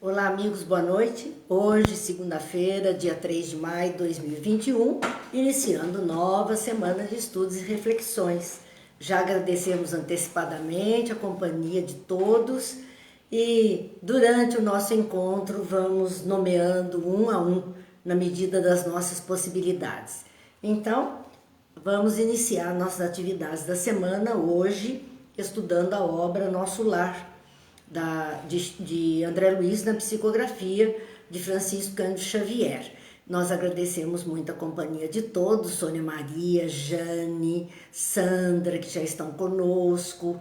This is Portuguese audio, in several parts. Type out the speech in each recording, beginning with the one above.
Olá, amigos, boa noite. Hoje, segunda-feira, dia 3 de maio de 2021, iniciando nova semana de estudos e reflexões. Já agradecemos antecipadamente a companhia de todos e durante o nosso encontro vamos nomeando um a um na medida das nossas possibilidades. Então, vamos iniciar nossas atividades da semana hoje estudando a obra Nosso Lar, de André Luiz na psicografia de Francisco Cândido Xavier. Nós agradecemos muito a companhia de todos, Sônia Maria, Jane, Sandra, que já estão conosco,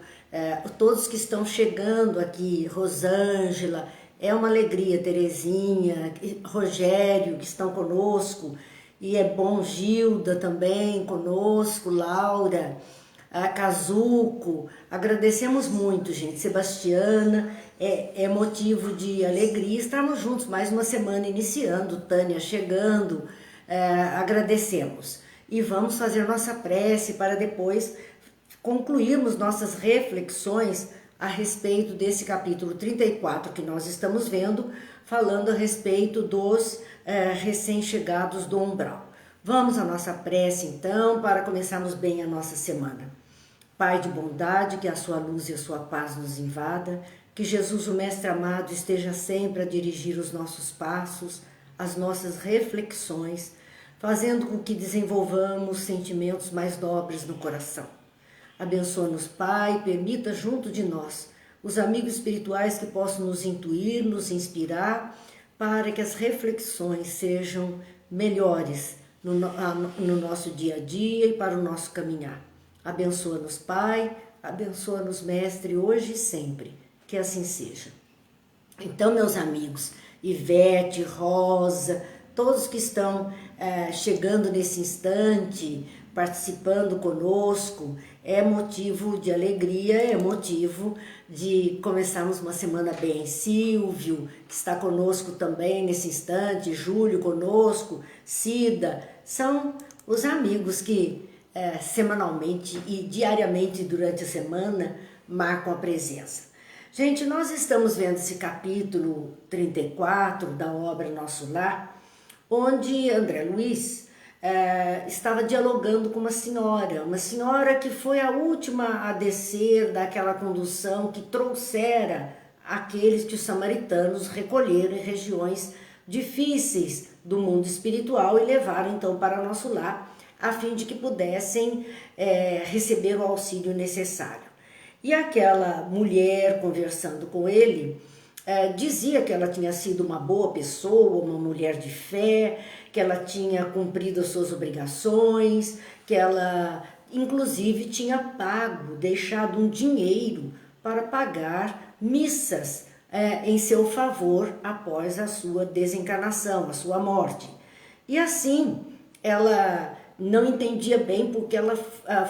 todos que estão chegando aqui, Rosângela, é uma alegria, Terezinha, Rogério, que estão conosco, e é bom, Gilda também conosco, Laura, a Kazuko, agradecemos muito, gente. Sebastiana, é motivo de alegria estarmos juntos, mais uma semana iniciando, Tânia chegando, agradecemos. E vamos fazer nossa prece para depois concluirmos nossas reflexões a respeito desse capítulo 34 que nós estamos vendo, falando a respeito dos recém-chegados do umbral. Vamos à nossa prece então, para começarmos bem a nossa semana. Pai de bondade, que a sua luz e a sua paz nos invada, que Jesus, o Mestre amado, esteja sempre a dirigir os nossos passos, as nossas reflexões, fazendo com que desenvolvamos sentimentos mais nobres no coração. Abençoa-nos, Pai, permita junto de nós os amigos espirituais que possam nos intuir, nos inspirar, para que as reflexões sejam melhores no nosso dia a dia e para o nosso caminhar. Abençoa-nos, Pai, abençoa-nos, Mestre, hoje e sempre, que assim seja. Então, meus amigos, Ivete, Rosa, todos que estão chegando nesse instante, participando conosco, é motivo de alegria, é motivo de começarmos uma semana bem. Silvio, que está conosco também nesse instante, Júlio conosco, Cida, são os amigos que semanalmente e diariamente durante a semana marcam a presença. Gente, nós estamos vendo esse capítulo 34 da obra Nosso Lar, onde André Luiz estava dialogando com uma senhora que foi a última a descer daquela condução que trouxera aqueles que os samaritanos recolheram em regiões difíceis do mundo espiritual e levaram então para Nosso Lar, a fim de que pudessem receber o auxílio necessário. E aquela mulher, conversando com ele, dizia que ela tinha sido uma boa pessoa, uma mulher de fé, que ela tinha cumprido as suas obrigações, que ela, inclusive, tinha deixado um dinheiro para pagar missas em seu favor após a sua desencarnação, a sua morte. E assim, ela não entendia bem porque ela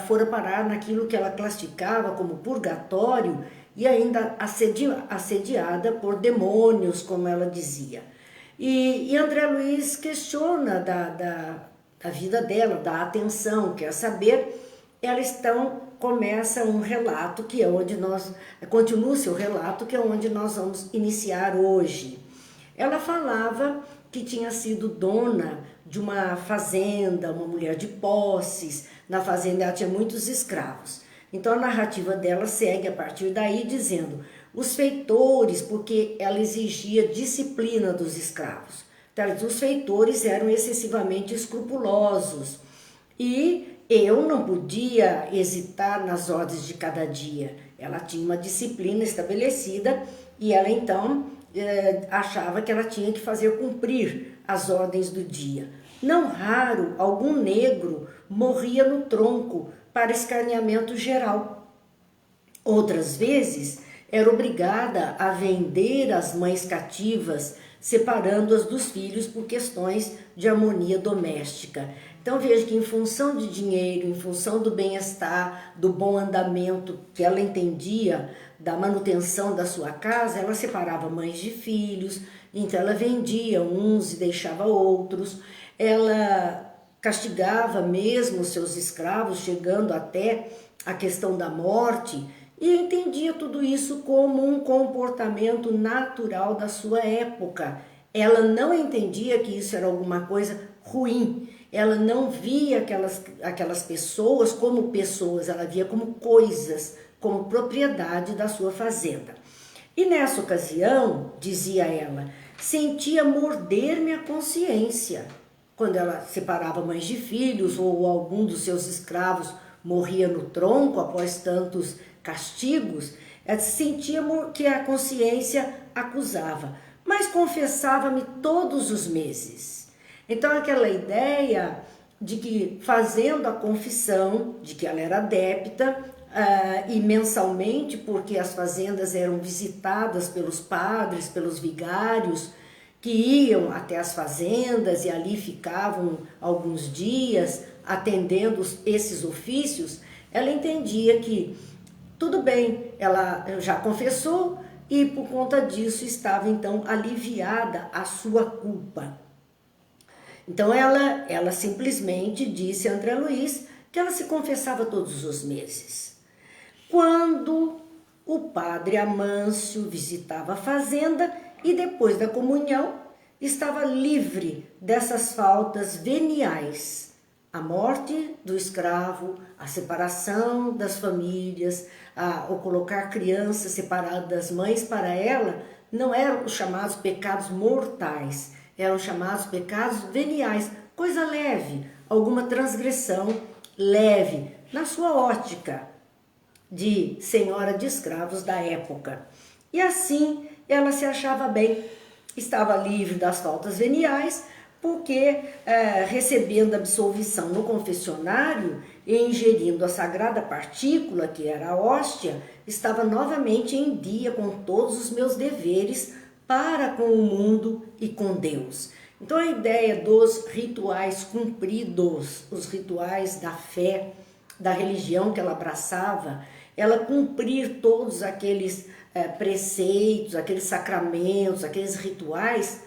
fora parar naquilo que ela classificava como purgatório e ainda assediada por demônios, como ela dizia. E André Luiz questiona da vida dela, da atenção, quer saber. Ela então começa um relato que é onde continua o seu relato, que é onde nós vamos iniciar hoje. Ela falava que tinha sido dona de uma fazenda, uma mulher de posses. Na fazenda ela tinha muitos escravos. Então a narrativa dela segue a partir daí dizendo os feitores, porque ela exigia disciplina dos escravos. Então, os feitores eram excessivamente escrupulosos e eu não podia hesitar nas ordens de cada dia. Ela tinha uma disciplina estabelecida e ela então achava que ela tinha que fazer cumprir as ordens do dia. Não raro, algum negro morria no tronco para escarneamento geral. Outras vezes, era obrigada a vender as mães cativas, separando-as dos filhos por questões de harmonia doméstica. Então veja que em função de dinheiro, em função do bem-estar, do bom andamento que ela entendia, da manutenção da sua casa, ela separava mães de filhos, então ela vendia uns e deixava outros, ela castigava mesmo os seus escravos, chegando até a questão da morte, E entendia tudo isso como um comportamento natural da sua época. Ela não entendia que isso era alguma coisa ruim. Ela não via aquelas pessoas como pessoas, ela via como coisas, como propriedade da sua fazenda. E nessa ocasião, dizia ela, sentia morder-me a consciência. Quando ela separava mães de filhos ou algum dos seus escravos morria no tronco após tantos castigos, ela sentia que a consciência acusava, mas confessava-me todos os meses. Então aquela ideia de que fazendo a confissão de que ela era adepta, e mensalmente, porque as fazendas eram visitadas pelos padres, pelos vigários, que iam até as fazendas e ali ficavam alguns dias atendendo esses ofícios, ela entendia que tudo bem, ela já confessou e por conta disso estava então aliviada a sua culpa. Então ela simplesmente disse a André Luiz que ela se confessava todos os meses. Quando o padre Amâncio visitava a fazenda e depois da comunhão estava livre dessas faltas veniais, a morte do escravo, a separação das famílias, o colocar crianças separadas das mães para ela, não eram os chamados pecados mortais, eram chamados pecados veniais, coisa leve, alguma transgressão leve, na sua ótica de senhora de escravos da época. E assim ela se achava bem, estava livre das faltas veniais, porque recebendo absolvição no confessionário e ingerindo a sagrada partícula, que era a hóstia, estava novamente em dia com todos os meus deveres para com o mundo e com Deus. Então a ideia dos rituais cumpridos, os rituais da fé, da religião que ela abraçava, ela cumprir todos aqueles preceitos, aqueles sacramentos, aqueles rituais,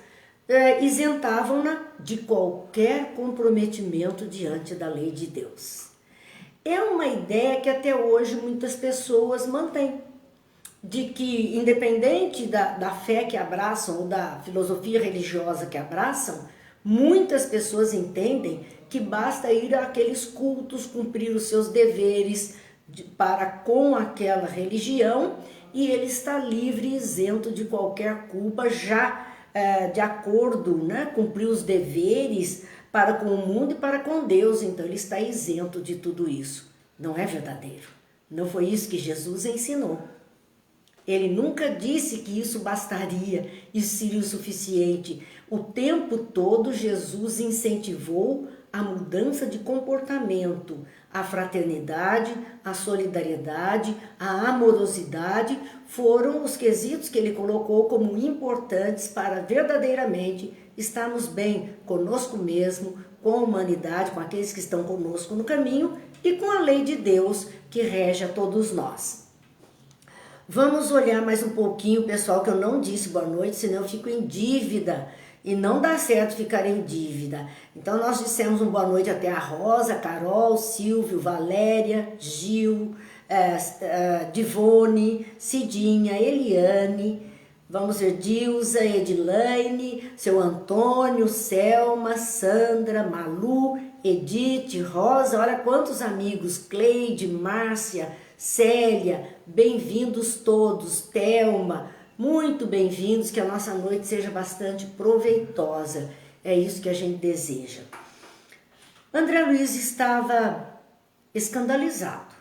isentavam-na de qualquer comprometimento diante da lei de Deus. É uma ideia que até hoje muitas pessoas mantêm, de que independente da fé que abraçam ou da filosofia religiosa que abraçam, muitas pessoas entendem que basta ir àqueles cultos, cumprir os seus deveres para com aquela religião e ele está livre e isento de qualquer culpa, já de acordo, cumprir os deveres para com o mundo e para com Deus, então ele está isento de tudo isso. Não é verdadeiro. Não foi isso que Jesus ensinou. Ele nunca disse que isso bastaria, isso seria o suficiente. O tempo todo Jesus incentivou a mudança de comportamento, a fraternidade, a solidariedade, a amorosidade foram os quesitos que ele colocou como importantes para verdadeiramente estarmos bem conosco mesmo, com a humanidade, com aqueles que estão conosco no caminho e com a lei de Deus que rege a todos nós. Vamos olhar mais um pouquinho, pessoal, que eu não disse boa noite, senão eu fico em dívida. E não dá certo ficar em dívida. Então nós dissemos boa noite até a Rosa, Carol, Silvio, Valéria, Gil, Divone, Cidinha, Eliane, vamos ver, Dilza, Edilaine, seu Antônio, Selma, Sandra, Malu, Edith, Rosa, olha quantos amigos, Cleide, Márcia, Célia, bem-vindos todos, Thelma, muito bem-vindos, que a nossa noite seja bastante proveitosa. É isso que a gente deseja. André Luiz estava escandalizado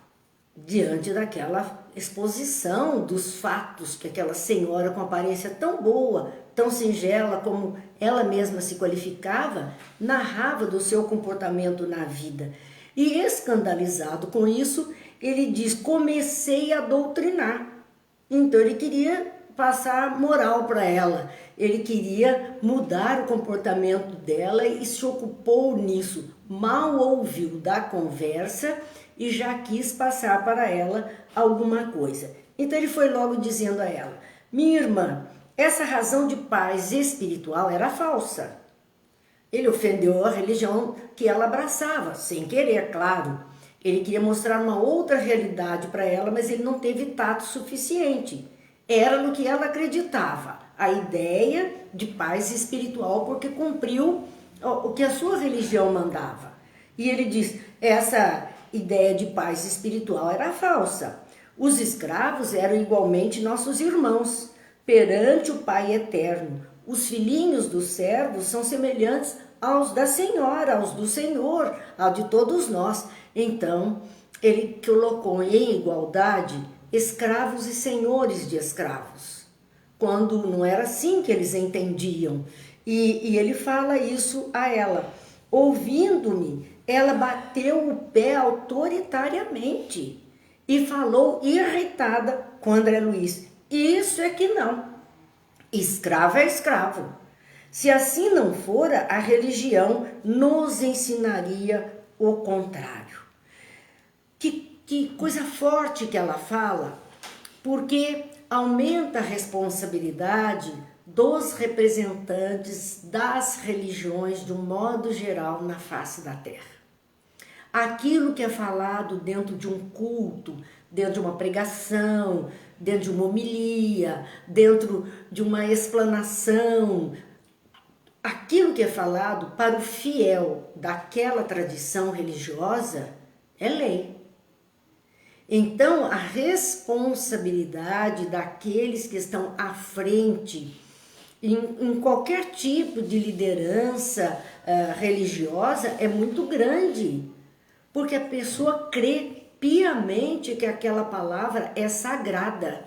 diante daquela exposição dos fatos que aquela senhora com aparência tão boa, tão singela como ela mesma se qualificava, narrava do seu comportamento na vida. E escandalizado com isso, ele diz, comecei a doutrinar. Então ele queria passar moral para ela, ele queria mudar o comportamento dela e se ocupou nisso, mal ouviu da conversa e já quis passar para ela alguma coisa. Então ele foi logo dizendo a ela, minha irmã, essa razão de paz espiritual era falsa. Ele ofendeu a religião que ela abraçava, sem querer, claro. Ele queria mostrar uma outra realidade para ela, mas ele não teve tato suficiente. Era no que ela acreditava, a ideia de paz espiritual, porque cumpriu o que a sua religião mandava. E ele diz, essa ideia de paz espiritual era falsa. Os escravos eram igualmente nossos irmãos, perante o Pai eterno. Os filhinhos dos servos são semelhantes aos da Senhora, aos do Senhor, ao de todos nós. Então, ele colocou em igualdade escravos e senhores de escravos, quando não era assim que eles entendiam. E ele fala isso a ela. Ouvindo-me, ela bateu o pé autoritariamente e falou irritada com André Luiz. Isso é que não. Escravo é escravo. Se assim não fora, a religião nos ensinaria o contrário. Que coisa forte que ela fala, porque aumenta a responsabilidade dos representantes das religiões de um modo geral na face da terra. Aquilo que é falado dentro de um culto, dentro de uma pregação, dentro de uma homilia, dentro de uma explanação, aquilo que é falado para o fiel daquela tradição religiosa é lei. Então, a responsabilidade daqueles que estão à frente em qualquer tipo de liderança religiosa é muito grande, porque a pessoa crê piamente que aquela palavra é sagrada.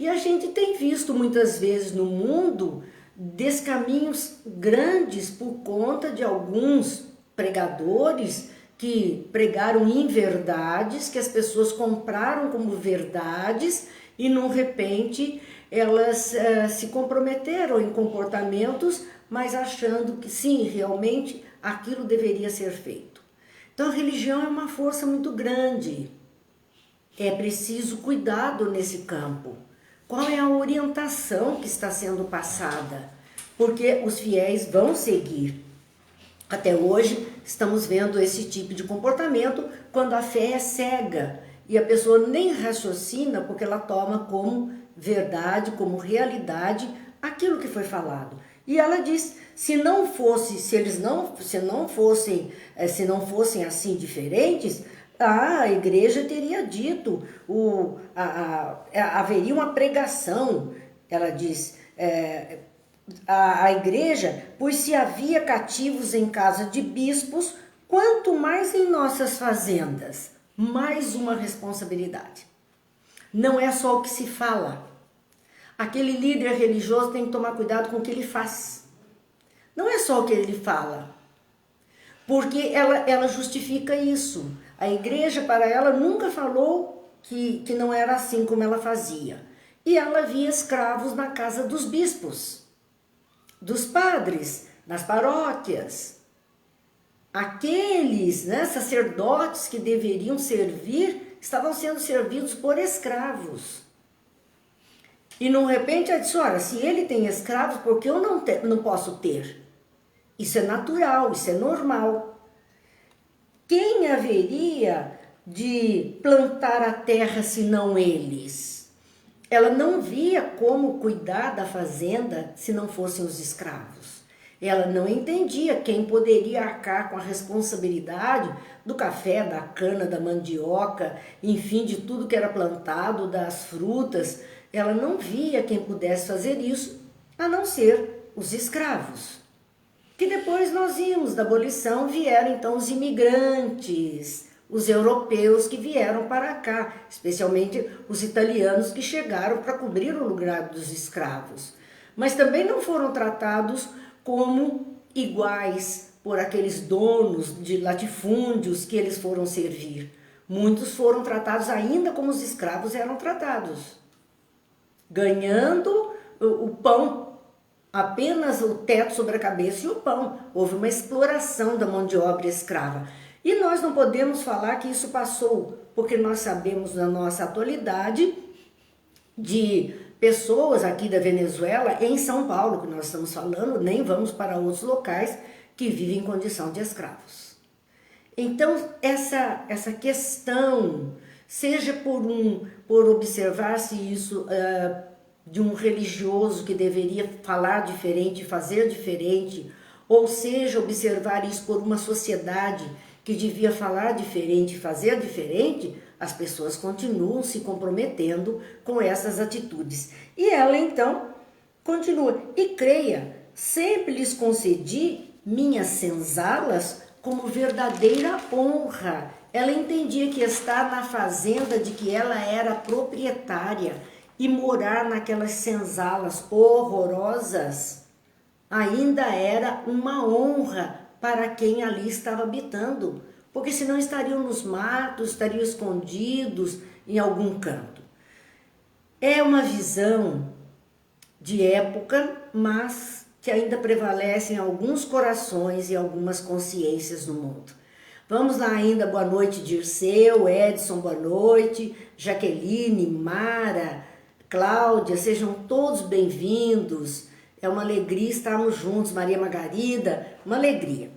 E a gente tem visto muitas vezes no mundo descaminhos grandes por conta de alguns pregadores que pregaram inverdades, que as pessoas compraram como verdades e, de repente, elas se comprometeram em comportamentos, mas achando que sim, realmente aquilo deveria ser feito. Então a religião é uma força muito grande. É preciso cuidado nesse campo. Qual é a orientação que está sendo passada? Porque os fiéis vão seguir. Até hoje estamos vendo esse tipo de comportamento quando a fé é cega e a pessoa nem raciocina porque ela toma como verdade, como realidade aquilo que foi falado. E ela diz, se não fossem assim diferentes, a igreja teria dito, haveria uma pregação. Ela diz, a igreja, pois se havia cativos em casa de bispos, quanto mais em nossas fazendas. Mais uma responsabilidade. Não é só o que se fala. Aquele líder religioso tem que tomar cuidado com o que ele faz. Não é só o que ele fala. Porque ela justifica isso. A igreja, para ela, nunca falou que não era assim como ela fazia. E ela via escravos na casa dos bispos, dos padres, nas paróquias. Aqueles sacerdotes que deveriam servir, estavam sendo servidos por escravos. E, de repente, ela disse, olha, se ele tem escravos, por que eu não posso ter? Isso é natural, isso é normal. Quem haveria de plantar a terra senão eles? Ela não via como cuidar da fazenda se não fossem os escravos. Ela não entendia quem poderia arcar com a responsabilidade do café, da cana, da mandioca, enfim, de tudo que era plantado, das frutas. Ela não via quem pudesse fazer isso, a não ser os escravos. Que depois nós vimos, da abolição, vieram então os imigrantes, os europeus que vieram para cá, especialmente os italianos que chegaram para cobrir o lugar dos escravos. Mas também não foram tratados como iguais por aqueles donos de latifúndios que eles foram servir. Muitos foram tratados ainda como os escravos eram tratados, ganhando o pão, apenas o teto sobre a cabeça e o pão. Houve uma exploração da mão de obra escrava. E nós não podemos falar que isso passou, porque nós sabemos na nossa atualidade de pessoas aqui da Venezuela, em São Paulo, que nós estamos falando, nem vamos para outros locais, que vivem em condição de escravos. Então, essa questão, seja por observar-se isso de um religioso que deveria falar diferente, fazer diferente, ou seja, observar isso por uma sociedade que devia falar diferente, fazer diferente, as pessoas continuam se comprometendo com essas atitudes. E ela, então, continua. E creia, sempre lhes concedi minhas senzalas como verdadeira honra. Ela entendia que estar na fazenda de que ela era proprietária e morar naquelas senzalas horrorosas ainda era uma honra para quem ali estava habitando, porque senão estariam nos matos, estariam escondidos em algum canto. É uma visão de época, mas que ainda prevalece em alguns corações e algumas consciências no mundo. Vamos lá ainda, boa noite Dirceu, Edson, boa noite, Jaqueline, Mara, Cláudia, sejam todos bem-vindos. É uma alegria estarmos juntos, Maria Margarida, uma alegria.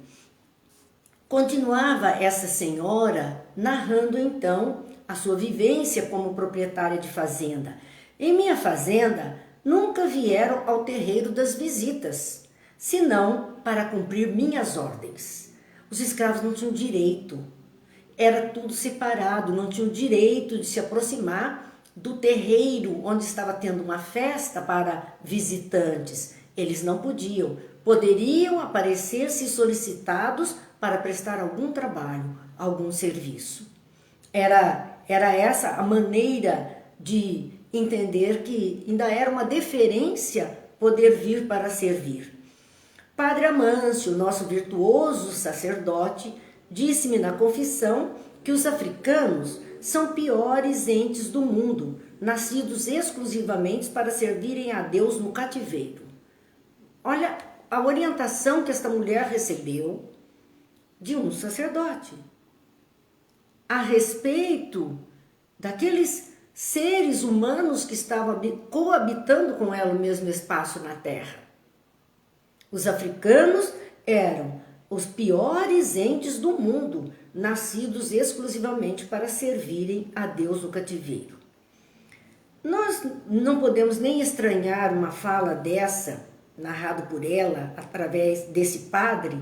Continuava essa senhora narrando então a sua vivência como proprietária de fazenda. Em minha fazenda nunca vieram ao terreiro das visitas, senão para cumprir minhas ordens. Os escravos não tinham direito, era tudo separado, não tinham direito de se aproximar do terreiro onde estava tendo uma festa para visitantes. Eles não podiam, poderiam aparecer se solicitados para prestar algum trabalho, algum serviço. Era essa a maneira de entender que ainda era uma deferência poder vir para servir. Padre Amâncio, nosso virtuoso sacerdote, disse-me na confissão que os africanos são piores entes do mundo, nascidos exclusivamente para servirem a Deus no cativeiro. Olha a orientação que esta mulher recebeu de um sacerdote a respeito daqueles seres humanos que estavam coabitando com ela no mesmo espaço na terra. Os africanos eram os piores entes do mundo, nascidos exclusivamente para servirem a Deus no cativeiro. Nós não podemos nem estranhar uma fala dessa, narrada por ela, através desse padre,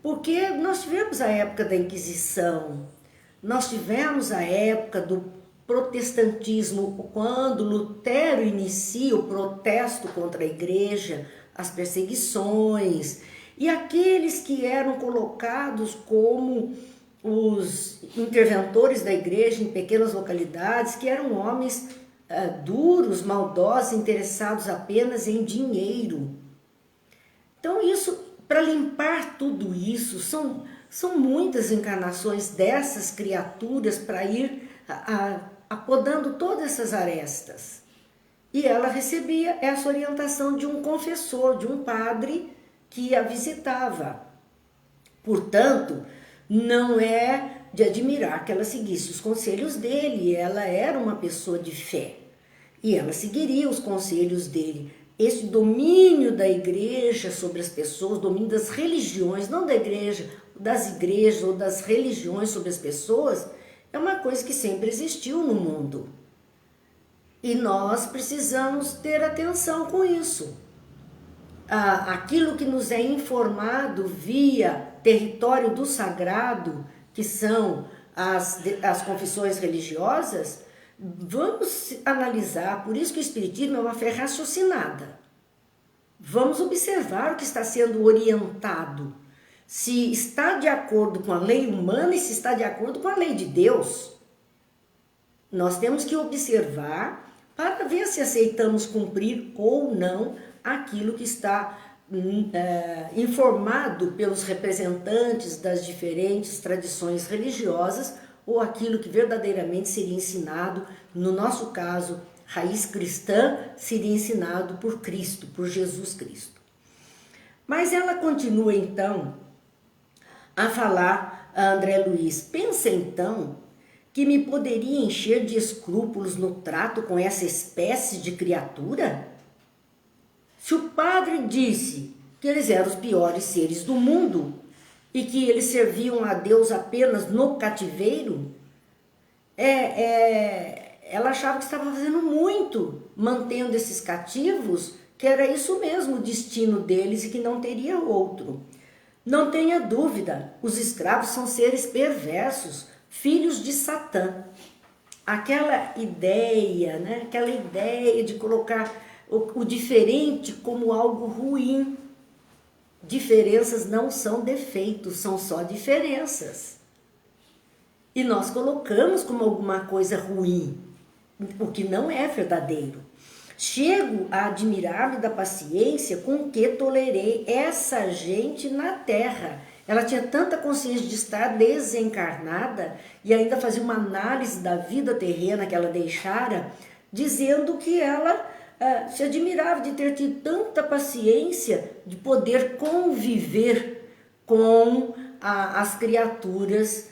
porque nós tivemos a época da Inquisição, nós tivemos a época do protestantismo, quando Lutero inicia o protesto contra a igreja, as perseguições, e aqueles que eram colocados como os interventores da igreja em pequenas localidades, que eram homens duros, maldosos, interessados apenas em dinheiro. Então isso, para limpar tudo isso, são muitas encarnações dessas criaturas para ir apodando todas essas arestas. E ela recebia essa orientação de um confessor, de um padre que a visitava. Portanto, não é de admirar que ela seguisse os conselhos dele, ela era uma pessoa de fé e ela seguiria os conselhos dele. Esse domínio da igreja sobre as pessoas, domínio das religiões, não da igreja, das igrejas ou das religiões sobre as pessoas, é uma coisa que sempre existiu no mundo. E nós precisamos ter atenção com isso. Aquilo que nos é informado via território do sagrado, que são as confissões religiosas, vamos analisar. Por isso que o Espiritismo é uma fé raciocinada. Vamos observar o que está sendo orientado, se está de acordo com a lei humana e se está de acordo com a lei de Deus. Nós temos que observar para ver se aceitamos cumprir ou não aquilo que está informado pelos representantes das diferentes tradições religiosas ou aquilo que verdadeiramente seria ensinado, no nosso caso, raiz cristã, seria ensinado por Cristo, por Jesus Cristo. Mas ela continua então a falar a André Luiz: pensa então que me poderia encher de escrúpulos no trato com essa espécie de criatura? Se o padre disse que eles eram os piores seres do mundo, e que eles serviam a Deus apenas no cativeiro, ela achava que estava fazendo muito, mantendo esses cativos, que era isso mesmo o destino deles e que não teria outro. Não tenha dúvida, os escravos são seres perversos, filhos de Satã. Aquela ideia, né? Aquela ideia de colocar o diferente como algo ruim. Diferenças não são defeitos, são só diferenças. E nós colocamos como alguma coisa ruim, o que não é verdadeiro. Chego a admirar-me da paciência com que tolerei essa gente na terra. Ela tinha tanta consciência de estar desencarnada e ainda fazia uma análise da vida terrena que ela deixara, dizendo que ela se admirava de ter tido tanta paciência de poder conviver com as criaturas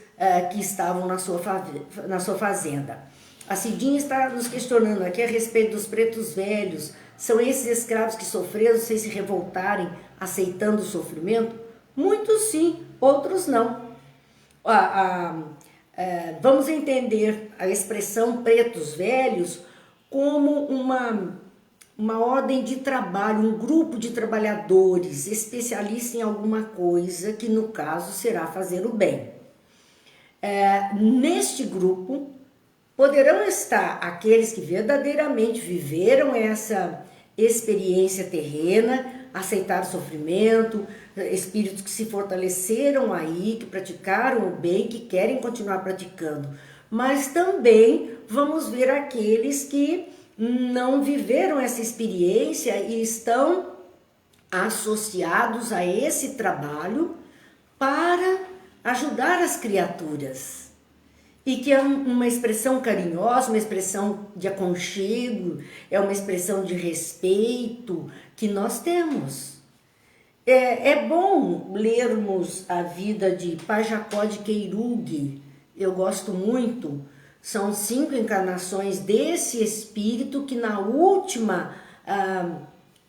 que estavam na sua fazenda. A Cidinha está nos questionando aqui a respeito dos pretos velhos. São esses escravos que sofreram sem se revoltarem, aceitando o sofrimento? Muitos sim, outros não. Vamos entender a expressão pretos velhos como uma ordem de trabalho, um grupo de trabalhadores especialistas em alguma coisa, que no caso será fazer o bem. Neste grupo poderão estar aqueles que verdadeiramente viveram essa experiência terrena, aceitaram o sofrimento, espíritos que se fortaleceram aí, que praticaram o bem, que querem continuar praticando. Mas também vamos ver aqueles que não viveram essa experiência e estão associados a esse trabalho para ajudar as criaturas. E que é uma expressão carinhosa, uma expressão de aconchego, é uma expressão de respeito que nós temos. É bom lermos a vida de Pai Jacó de Queirugue, eu gosto muito. São 5 encarnações desse espírito que na última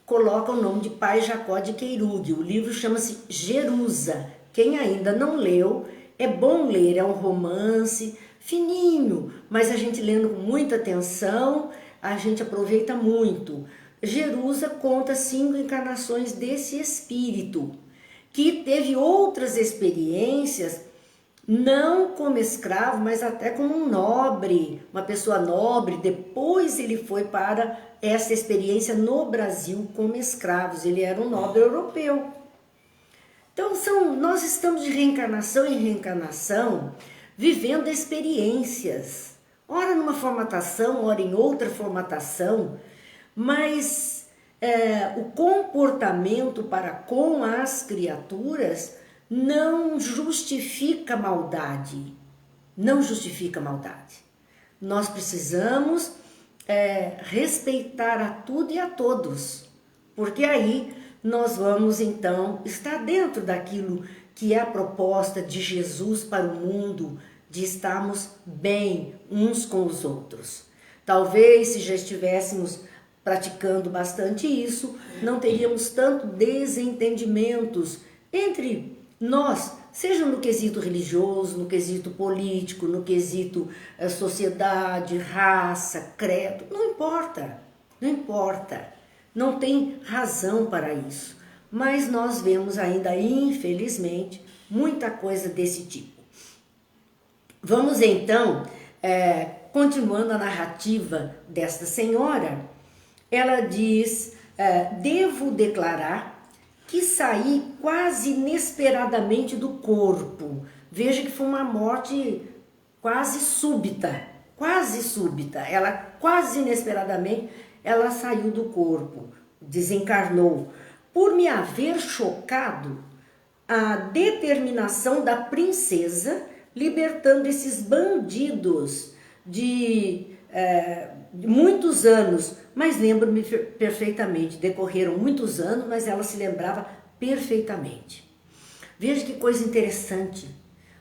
coloca o nome de Pai Jacó de Queirugue. O livro chama-se Jerusa. Quem ainda não leu, é bom ler, é um romance fininho, mas a gente lendo com muita atenção, a gente aproveita muito. Jerusa conta 5 encarnações desse espírito, que teve outras experiências, não como escravo, mas até como um nobre, uma pessoa nobre. Depois ele foi para essa experiência no Brasil como escravos, ele era um nobre europeu. Então nós estamos de reencarnação em reencarnação, vivendo experiências, ora numa formatação, ora em outra formatação, mas o comportamento para com as criaturas não justifica maldade, não justifica maldade. Nós precisamos respeitar a tudo e a todos, porque aí nós vamos então estar dentro daquilo que é a proposta de Jesus para o mundo, de estarmos bem uns com os outros. Talvez se já estivéssemos praticando bastante isso, não teríamos tanto desentendimentos entre nós, seja no quesito religioso, no quesito político, no quesito sociedade, raça, credo, não importa, não importa. Não tem razão para isso, mas nós vemos ainda, infelizmente, muita coisa desse tipo. Vamos então, continuando a narrativa desta senhora, ela diz, devo declarar que saí quase inesperadamente do corpo. Veja que foi uma morte quase súbita, ela quase inesperadamente, ela saiu do corpo, desencarnou, por me haver chocado a determinação da princesa libertando esses bandidos de muitos anos. Mas lembro-me perfeitamente, decorreram muitos anos, mas ela se lembrava perfeitamente. Veja que coisa interessante.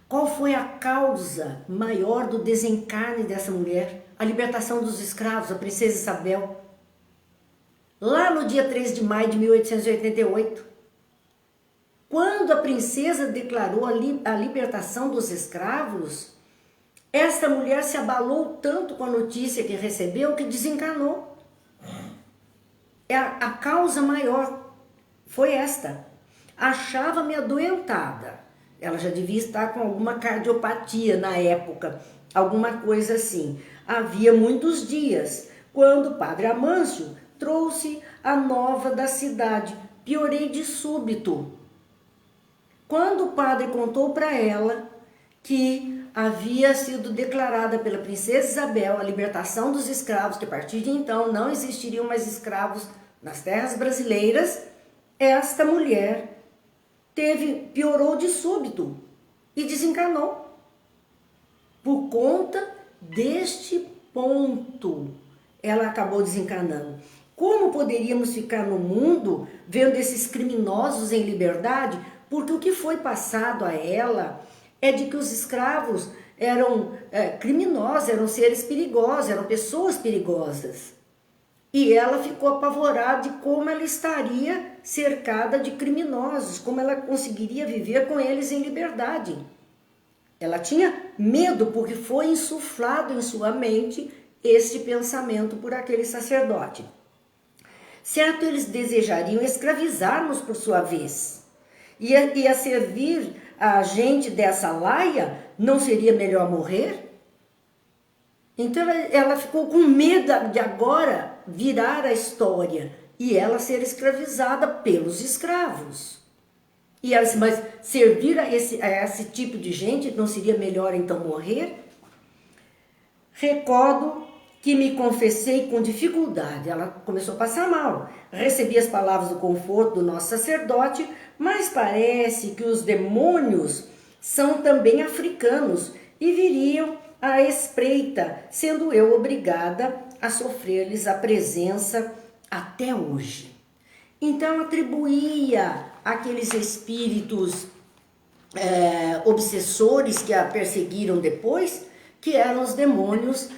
Qual foi a causa maior do desencarne dessa mulher? A libertação dos escravos, a princesa Isabel. Lá no dia 3 de maio de 1888. Quando a princesa declarou a libertação dos escravos, esta mulher se abalou tanto com a notícia que recebeu que desencanou. A causa maior foi esta. Achava-me adoentada. Ela já devia estar com alguma cardiopatia na época, alguma coisa assim. Havia muitos dias, quando o padre Amâncio trouxe a nova da cidade. Piorei de súbito. Quando o padre contou para ela que havia sido declarada pela princesa Isabel a libertação dos escravos, que a partir de então não existiriam mais escravos nas terras brasileiras, esta mulher piorou de súbito e desencanou. Por conta deste ponto, ela acabou desencanando. Como poderíamos ficar no mundo vendo esses criminosos em liberdade? Porque o que foi passado a ela é de que os escravos eram criminosos, eram seres perigosos, eram pessoas perigosas. E ela ficou apavorada de como ela estaria cercada de criminosos, como ela conseguiria viver com eles em liberdade. Ela tinha medo porque foi insuflado em sua mente este pensamento por aquele sacerdote. Certo, eles desejariam escravizar-nos por sua vez. E a servir a gente dessa laia, não seria melhor morrer? Então ela ficou com medo de agora virar a história e ela ser escravizada pelos escravos. E ela disse, mas servir a esse tipo de gente não seria melhor então morrer? Recordo que me confessei com dificuldade. Ela começou a passar mal. Recebi as palavras do conforto do nosso sacerdote, mas parece que os demônios são também africanos e viriam à espreita, sendo eu obrigada a sofrer-lhes a presença até hoje. Então atribuía aqueles espíritos obsessores que a perseguiram depois, que eram os demônios,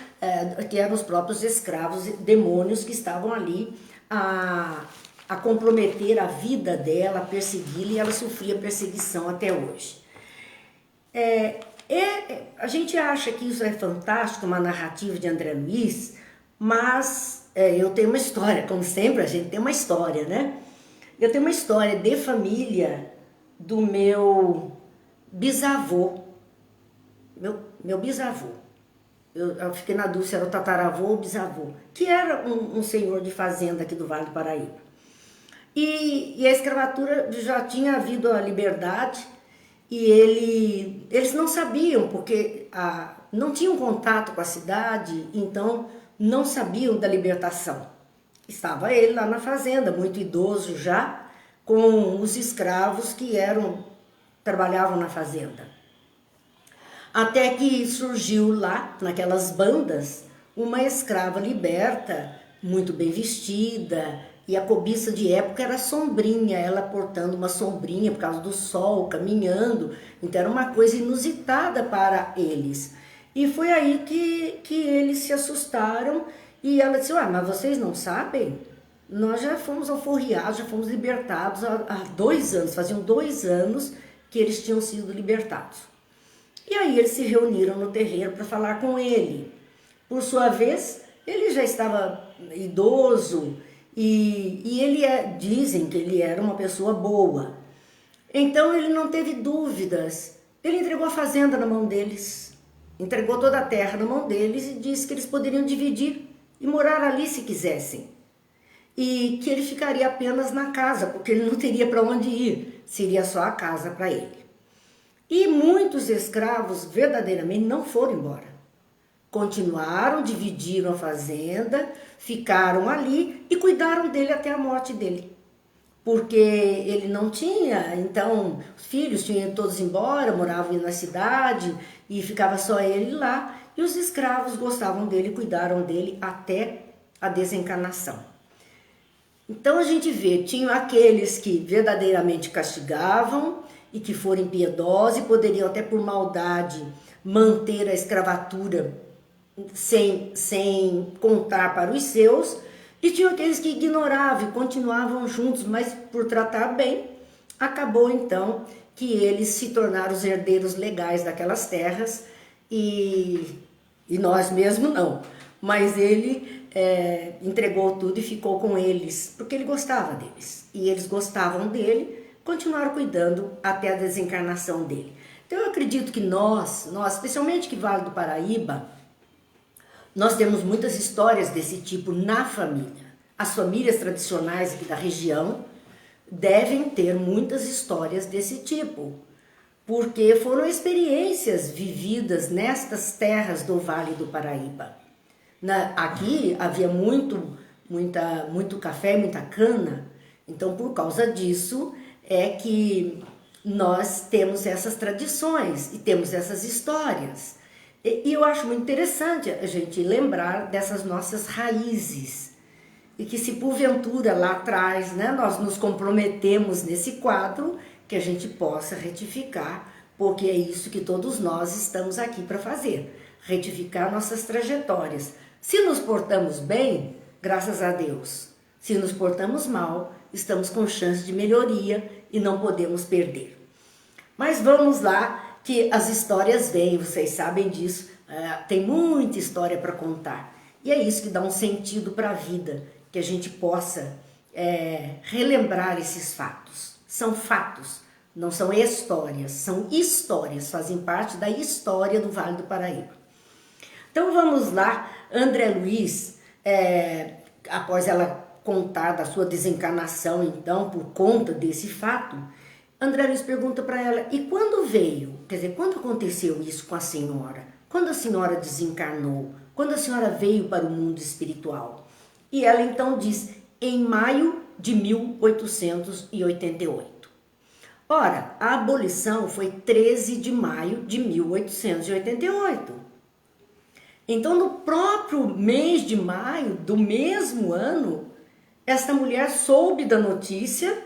que eram os próprios escravos, demônios que estavam ali a comprometer a vida dela, a persegui-la, e ela sofria perseguição até hoje. A gente acha que isso é fantástico, uma narrativa de André Luiz, mas eu tenho uma história, como sempre a gente tem uma história, né? Eu tenho uma história de família do meu bisavô, meu bisavô. Eu fiquei na dúvida se era o tataravô ou o bisavô, que era um senhor de fazenda aqui do Vale do Paraíba. E a escravatura já tinha havido a liberdade e eles não sabiam, porque não tinham contato com a cidade, então não sabiam da libertação. Estava ele lá na fazenda, muito idoso já, com os escravos que trabalhavam na fazenda. Até que surgiu lá, naquelas bandas, uma escrava liberta, muito bem vestida, e a cobiça de época era sombrinha, ela portando uma sombrinha por causa do sol, caminhando. Então era uma coisa inusitada para eles. E foi aí que eles se assustaram e ela disse, mas vocês não sabem? Nós já fomos alforriados, já fomos libertados há 2 anos, faziam 2 anos que eles tinham sido libertados. E aí eles se reuniram no terreiro para falar com ele. Por sua vez, ele já estava idoso e dizem que ele era uma pessoa boa. Então ele não teve dúvidas. Ele entregou a fazenda na mão deles, entregou toda a terra na mão deles e disse que eles poderiam dividir e morar ali se quisessem. E que ele ficaria apenas na casa, porque ele não teria para onde ir, seria só a casa para ele. E muitos escravos verdadeiramente não foram embora. Continuaram, dividiram a fazenda, ficaram ali e cuidaram dele até a morte dele. Porque ele não tinha, então os filhos tinham ido todos embora, moravam na cidade e ficava só ele lá. E os escravos gostavam dele, cuidaram dele até a desencarnação. Então a gente vê, tinham aqueles que verdadeiramente castigavam e que foram impiedosos e poderiam até por maldade manter a escravatura sem contar para os seus, e tinham aqueles que ignoravam e continuavam juntos, mas por tratar bem, acabou então que eles se tornaram os herdeiros legais daquelas terras e nós mesmo não. Mas ele entregou tudo e ficou com eles, porque ele gostava deles. E eles gostavam dele, continuaram cuidando até a desencarnação dele. Então eu acredito que nós, especialmente que Vale do Paraíba, nós temos muitas histórias desse tipo na família. As famílias tradicionais aqui da região devem ter muitas histórias desse tipo, porque foram experiências vividas nestas terras do Vale do Paraíba. Aqui havia muito café, muita cana, então por causa disso é que nós temos essas tradições e temos essas histórias. E eu acho muito interessante a gente lembrar dessas nossas raízes. E que se porventura lá atrás, né, nós nos comprometemos nesse quadro, que a gente possa retificar, porque é isso que todos nós estamos aqui para fazer, retificar nossas trajetórias. Se nos portamos bem, graças a Deus. Se nos portamos mal, estamos com chance de melhoria e não podemos perder. Mas vamos lá, que as histórias vêm, vocês sabem disso, tem muita história para contar. E é isso que dá um sentido para a vida, que a gente possa relembrar esses fatos. São fatos, não são histórias, são histórias, fazem parte da história do Vale do Paraíba. Então vamos lá, André Luiz, após ela contar da sua desencarnação, então, por conta desse fato, André Luiz pergunta para ela, e quando veio? Quer dizer, quando aconteceu isso com a senhora? Quando a senhora desencarnou? Quando a senhora veio para o mundo espiritual? E ela então diz, em maio de 1888. Ora, a abolição foi 13 de maio de 1888. Então, no próprio mês de maio do mesmo ano, esta mulher soube da notícia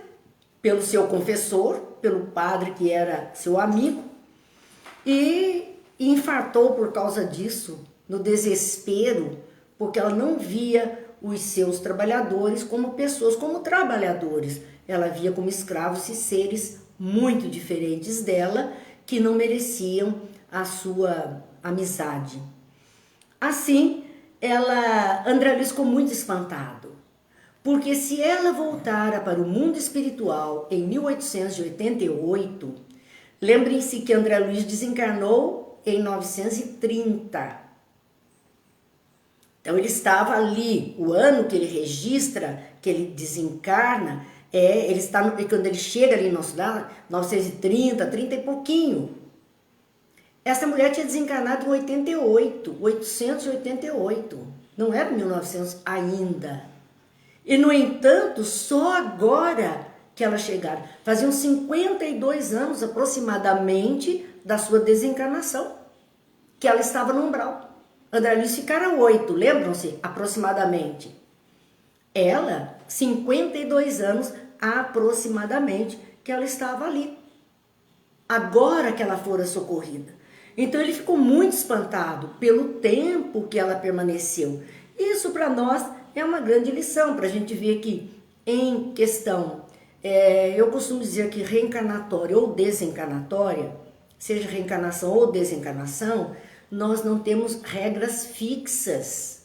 pelo seu confessor, pelo padre que era seu amigo, e infartou por causa disso, no desespero, porque ela não via os seus trabalhadores como pessoas, como trabalhadores. Ela via como escravos e seres muito diferentes dela, que não mereciam a sua amizade. Assim, André Luiz ficou muito espantado, porque se ela voltara para o mundo espiritual em 1888, lembrem-se que André Luiz desencarnou em 1930. Então ele estava ali, o ano que ele registra, que ele desencarna, ele está quando ele chega ali no nosso lado, 930, 30 e pouquinho. Essa mulher tinha desencarnado em 888, não era 1900 ainda. E no entanto, só agora que ela chegaram, faziam 52 anos aproximadamente da sua desencarnação, que ela estava no umbral. André Luiz ficara 8, lembram-se? Aproximadamente. Ela, 52 anos aproximadamente, que ela estava ali. Agora que ela fora socorrida. Então ele ficou muito espantado pelo tempo que ela permaneceu. Isso para nós é uma grande lição, para a gente ver que em questão, eu costumo dizer que reencarnatória ou desencarnatória, seja reencarnação ou desencarnação, nós não temos regras fixas.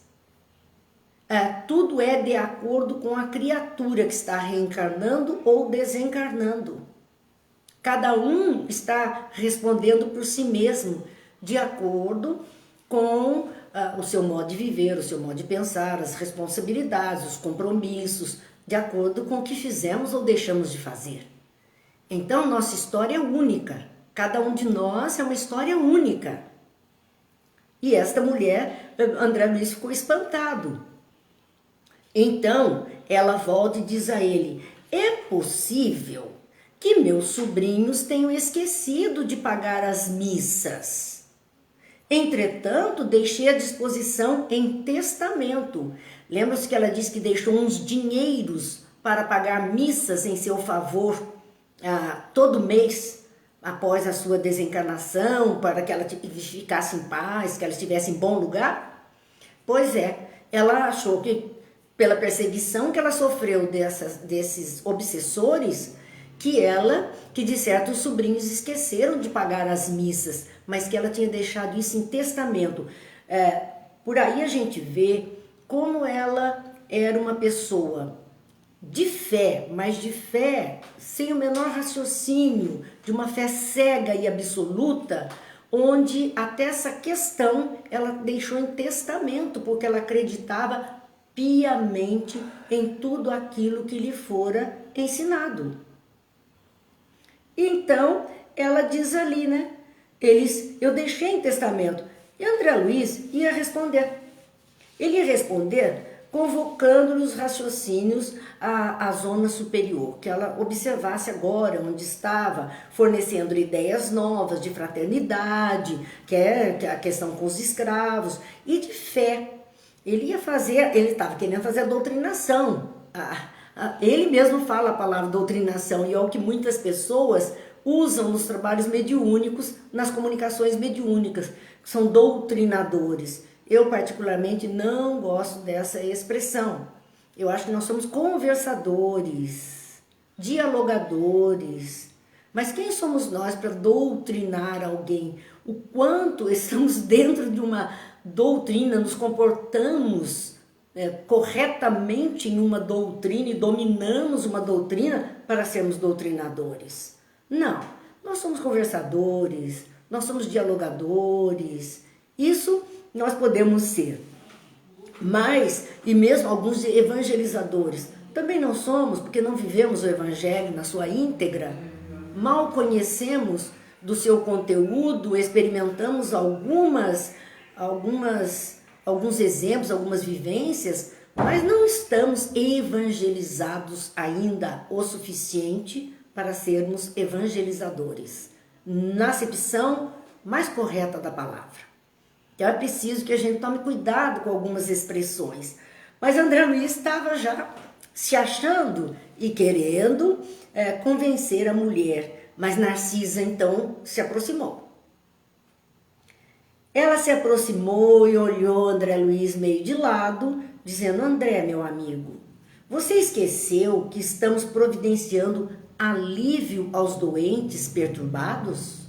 Tudo é de acordo com a criatura que está reencarnando ou desencarnando. Cada um está respondendo por si mesmo, de acordo com o seu modo de viver, o seu modo de pensar, as responsabilidades, os compromissos, de acordo com o que fizemos ou deixamos de fazer. Então, nossa história é única. Cada um de nós é uma história única. E esta mulher, André Luiz ficou espantado. Então, ela volta e diz a ele, é possível que meus sobrinhos tenham esquecido de pagar as missas. Entretanto, deixei à disposição em testamento. Lembra-se que ela disse que deixou uns dinheiros para pagar missas em seu favor todo mês, após a sua desencarnação, para que ela ficasse em paz, que ela estivesse em bom lugar? Pois ela achou que, pela perseguição que ela sofreu desses obsessores, que de certo os sobrinhos esqueceram de pagar as missas, mas que ela tinha deixado isso em testamento. Por aí a gente vê como ela era uma pessoa de fé, mas de fé sem o menor raciocínio, de uma fé cega e absoluta, onde até essa questão ela deixou em testamento, porque ela acreditava piamente em tudo aquilo que lhe fora ensinado. Então, ela diz ali, né? Eu deixei em testamento. E André Luiz ia responder. Ele ia responder convocando os raciocínios à zona superior, que ela observasse agora onde estava, fornecendo ideias novas de fraternidade, que é a questão com os escravos, e de fé. Ele estava querendo fazer a doutrinação. Ele mesmo fala a palavra doutrinação, e é o que muitas pessoas usam nos trabalhos mediúnicos, nas comunicações mediúnicas, que são doutrinadores. Eu, particularmente, não gosto dessa expressão. Eu acho que nós somos conversadores, dialogadores. Mas quem somos nós para doutrinar alguém? O quanto estamos dentro de uma doutrina, nos comportamos corretamente em uma doutrina e dominamos uma doutrina para sermos doutrinadores. Não, nós somos conversadores, nós somos dialogadores. Isso nós podemos ser, mas, e mesmo alguns evangelizadores, também não somos, porque não vivemos o evangelho na sua íntegra, mal conhecemos do seu conteúdo, experimentamos alguns exemplos, algumas vivências, mas não estamos evangelizados ainda o suficiente para sermos evangelizadores, na acepção mais correta da palavra. Então é preciso que a gente tome cuidado com algumas expressões. Mas André Luiz estava já se achando e querendo convencer a mulher. Mas Narcisa então se aproximou. Ela se aproximou e olhou André Luiz meio de lado, dizendo: André, meu amigo, você esqueceu que estamos providenciando alívio aos doentes perturbados?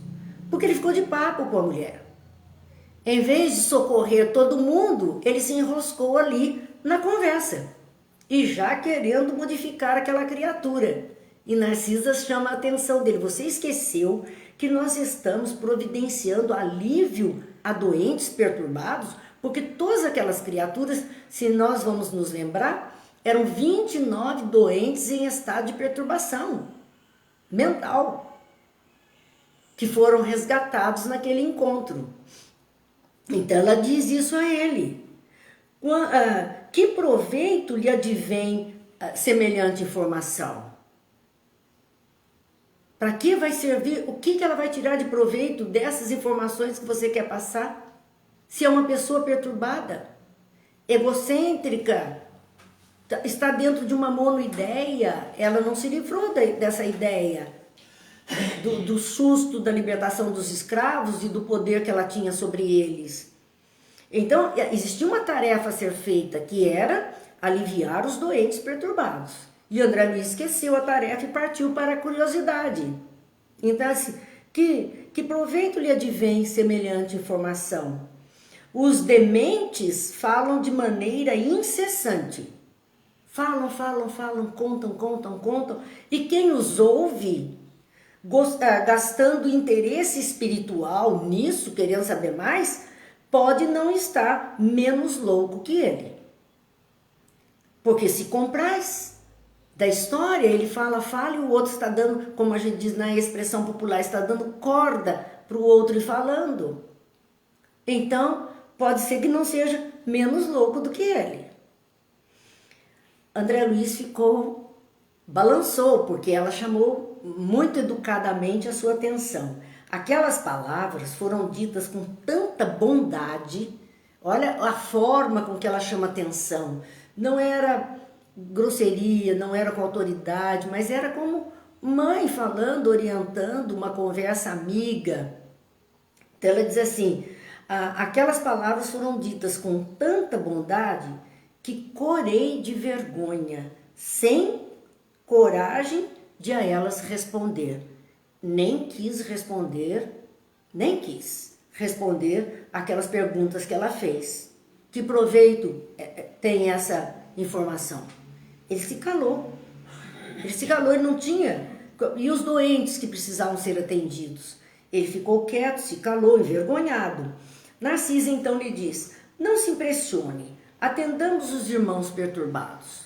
Porque ele ficou de papo com a mulher. Em vez de socorrer todo mundo, ele se enroscou ali na conversa. E já querendo modificar aquela criatura. E Narcisa chama a atenção dele. Você esqueceu que nós estamos providenciando alívio a doentes perturbados? Porque todas aquelas criaturas, se nós vamos nos lembrar, eram 29 doentes em estado de perturbação mental, que foram resgatados naquele encontro. Então ela diz isso a ele. Que proveito lhe advém semelhante informação? Para que vai servir? O que ela vai tirar de proveito dessas informações que você quer passar? Se é uma pessoa perturbada, egocêntrica, está dentro de uma monoideia, ela não se livrou dessa ideia, do susto da libertação dos escravos e do poder que ela tinha sobre eles. Então, existia uma tarefa a ser feita, que era aliviar os doentes perturbados. E André Luiz esqueceu a tarefa e partiu para a curiosidade. Então, assim, que proveito lhe advém semelhante informação? Os dementes falam de maneira incessante. Falam, contam. E quem os ouve, gastando interesse espiritual nisso, querendo saber mais, pode não estar menos louco que ele. Porque se compraz da história, ele fala e o outro está dando, como a gente diz na expressão popular, está dando corda para o outro ir falando. Então, pode ser que não seja menos louco do que ele. André Luiz balançou, porque ela chamou muito educadamente a sua atenção. Aquelas palavras foram ditas com tanta bondade, olha a forma com que ela chama atenção. Não era grosseria, não era com autoridade, mas era como mãe falando, orientando, uma conversa amiga. Então ela diz assim, aquelas palavras foram ditas com tanta bondade que corei de vergonha, sem coragem de a elas responder. Nem quis responder aquelas perguntas que ela fez. Que proveito tem essa informação? Ele se calou. Ele não tinha. E os doentes que precisavam ser atendidos? Ele ficou quieto, se calou, envergonhado. Narcisa então lhe diz: não se impressione, atendamos os irmãos perturbados.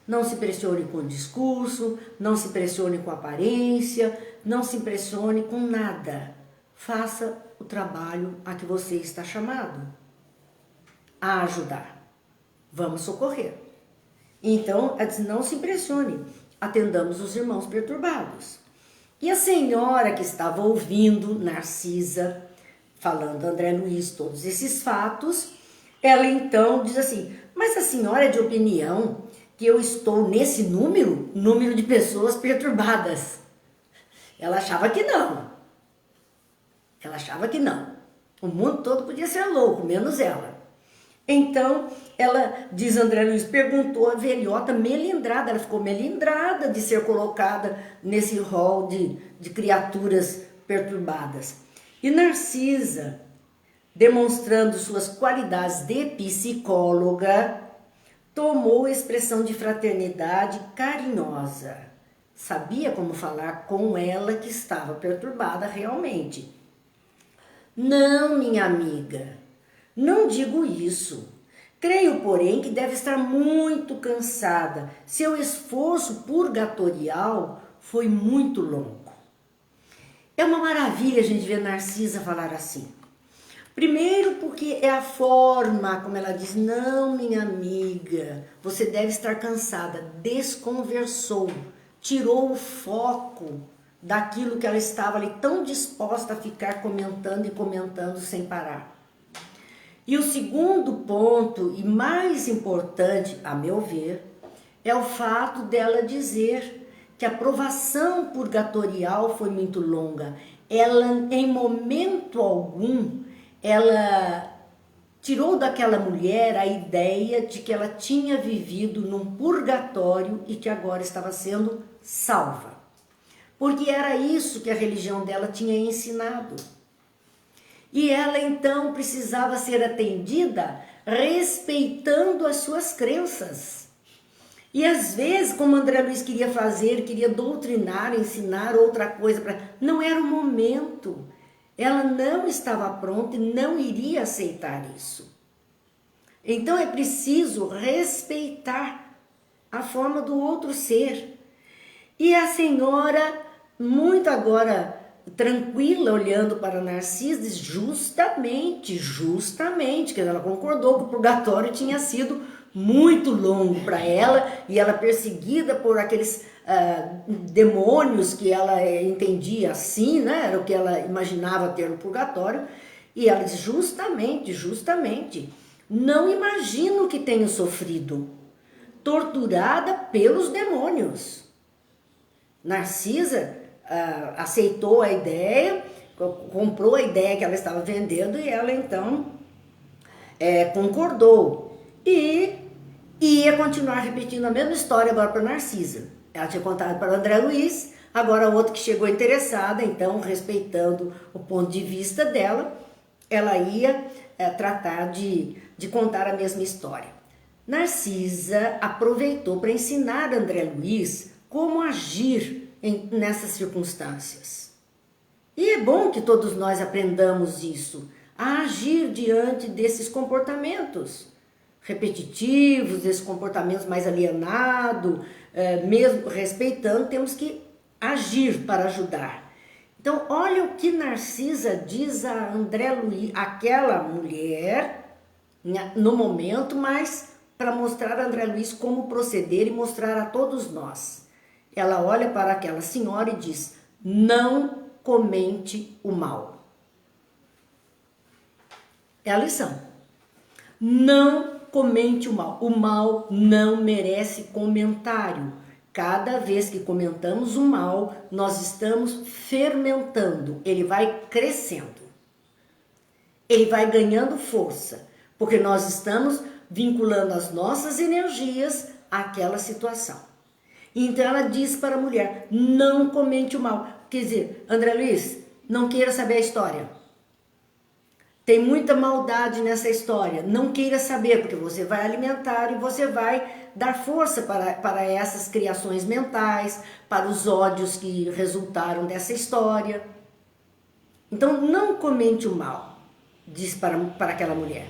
Não se impressione com o discurso, não se impressione com a aparência, não se impressione com nada. Faça o trabalho a que você está chamado a ajudar. Vamos socorrer. Então, ela diz: não se impressione, atendamos os irmãos perturbados. E a senhora que estava ouvindo Narcisa falando a André Luiz todos esses fatos, ela então diz assim: mas a senhora é de opinião que eu estou nesse número de pessoas perturbadas? Ela achava que não. O mundo todo podia ser louco, menos ela. Então, ela, diz André Luiz, perguntou a velhota melindrada, ela ficou melindrada de ser colocada nesse rol de criaturas perturbadas. E Narcisa, demonstrando suas qualidades de psicóloga, tomou expressão de fraternidade carinhosa. Sabia como falar com ela que estava perturbada realmente. Não, minha amiga, não digo isso. Creio, porém, que deve estar muito cansada. Seu esforço purgatorial foi muito longo. É uma maravilha a gente ver Narcisa falar assim. Primeiro porque é a forma como ela diz: não, minha amiga, você deve estar cansada. Desconversou, tirou o foco daquilo que ela estava ali tão disposta a ficar comentando e comentando sem parar. E o segundo ponto, e mais importante, a meu ver, é o fato dela dizer que a provação purgatorial foi muito longa. Ela, em momento algum, ela tirou daquela mulher a ideia de que ela tinha vivido num purgatório e que agora estava sendo salva. Porque era isso que a religião dela tinha ensinado. E ela então precisava ser atendida respeitando as suas crenças. E às vezes, como André Luiz queria fazer, queria doutrinar, ensinar outra coisa, não era o momento. Ela não estava pronta e não iria aceitar isso. Então é preciso respeitar a forma do outro ser. E a senhora, muito agora tranquila, olhando para Narcisa, diz: justamente, que ela concordou que o purgatório tinha sido muito longo para ela e ela perseguida por aqueles demônios que ela entendia assim, né? Era o que ela imaginava ter no purgatório. E ela diz: justamente, não imagino que tenho sofrido, torturada pelos demônios. Narcisa aceitou a ideia, comprou a ideia que ela estava vendendo e ela então concordou e ia continuar repetindo a mesma história agora para Narcisa. Ela tinha contado para o André Luiz, agora outra que chegou interessada, então respeitando o ponto de vista dela, ela ia tratar de contar a mesma história. Narcisa aproveitou para ensinar a André Luiz como agir nessas circunstâncias. E é bom que todos nós aprendamos isso, a agir diante desses comportamentos repetitivos, desses comportamentos mais alienados, mesmo respeitando, temos que agir para ajudar. Então, olha o que Narcisa diz a André Luiz, aquela mulher, no momento, mas para mostrar a André Luiz como proceder e mostrar a todos nós. Ela olha para aquela senhora e diz: não comente o mal. É a lição. Não comente o mal. O mal não merece comentário. Cada vez que comentamos o mal, nós estamos fermentando. Ele vai crescendo. Ele vai ganhando força. Porque nós estamos vinculando as nossas energias àquela situação. Então ela diz para a mulher, não comente o mal. Quer dizer, André Luiz, não queira saber a história. Tem muita maldade nessa história. Não queira saber, porque você vai alimentar e você vai dar força para essas criações mentais, para os ódios que resultaram dessa história. Então não comente o mal, diz para aquela mulher.